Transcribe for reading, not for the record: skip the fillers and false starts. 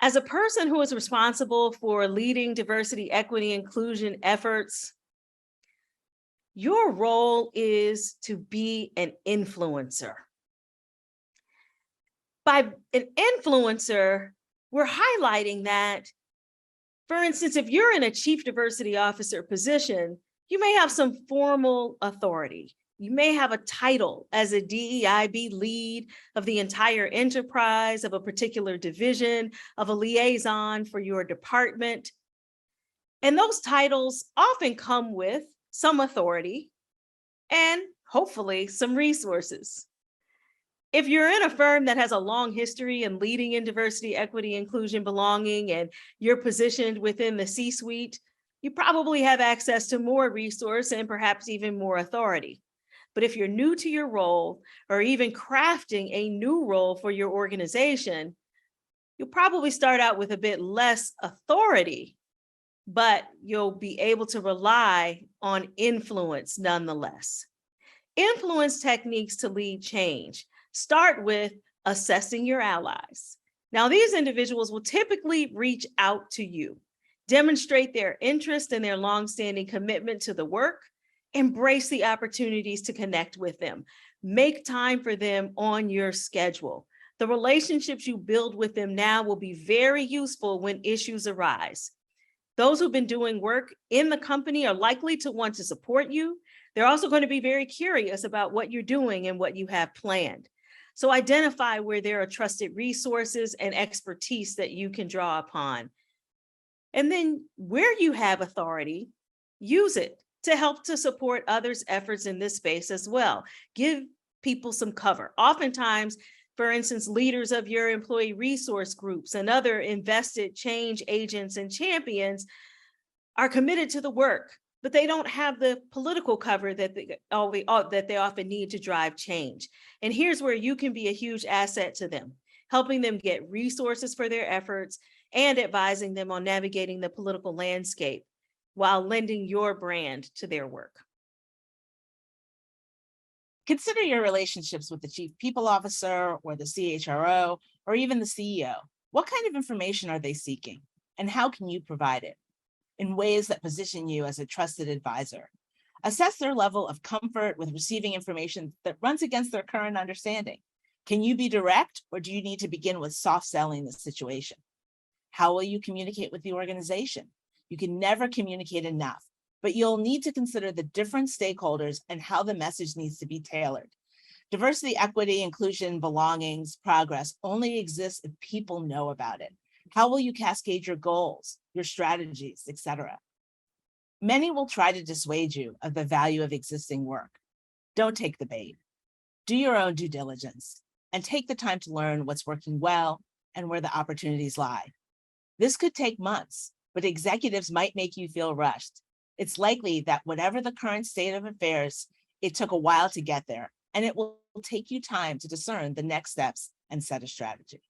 As a person who is responsible for leading diversity, equity, inclusion efforts, your role is to be an influencer. By an influencer, we're highlighting that, for instance, if you're in a chief diversity officer position, you may have some formal authority. You may have a title as a DEIB lead of the entire enterprise, of a particular division, of a liaison for your department. And those titles often come with some authority and hopefully some resources. If you're in a firm that has a long history in leading in diversity, equity, inclusion, belonging, and you're positioned within the C-suite, you probably have access to more resource and perhaps even more authority. But if you're new to your role or even crafting a new role for your organization, you'll probably start out with a bit less authority, but you'll be able to rely on influence nonetheless. Influence techniques to lead change start with assessing your allies. Now, these individuals will typically reach out to you, demonstrate their interest and their longstanding commitment to the work, embrace the opportunities to connect with them, make time for them on your schedule. The relationships you build with them now will be very useful when issues arise. Those who've been doing work in the company are likely to want to support you. They're also going to be very curious about what you're doing and what you have planned. So identify where there are trusted resources and expertise that you can draw upon. And then where you have authority, use it to help to support others' efforts in this space as well. Give people some cover. Oftentimes, for instance, leaders of your employee resource groups and other invested change agents and champions are committed to the work, but they don't have the political cover that they often need to drive change. And here's where you can be a huge asset to them, helping them get resources for their efforts and advising them on navigating the political landscape while lending your brand to their work. Consider your relationships with the chief people officer or the CHRO or even the CEO. What kind of information are they seeking, and how can you provide it in ways that position you as a trusted advisor? Assess their level of comfort with receiving information that runs against their current understanding. Can you be direct, or do you need to begin with soft selling the situation? How will you communicate with the organization? You can never communicate enough, but you'll need to consider the different stakeholders and how the message needs to be tailored. Diversity, equity, inclusion, belongings, progress only exists if people know about it. How will you cascade your goals, your strategies, etc.? Many will try to dissuade you of the value of existing work. Don't take the bait. Do your own due diligence and take the time to learn what's working well and where the opportunities lie. This could take months, but executives might make you feel rushed. It's likely that whatever the current state of affairs, it took a while to get there, and it will take you time to discern the next steps and set a strategy.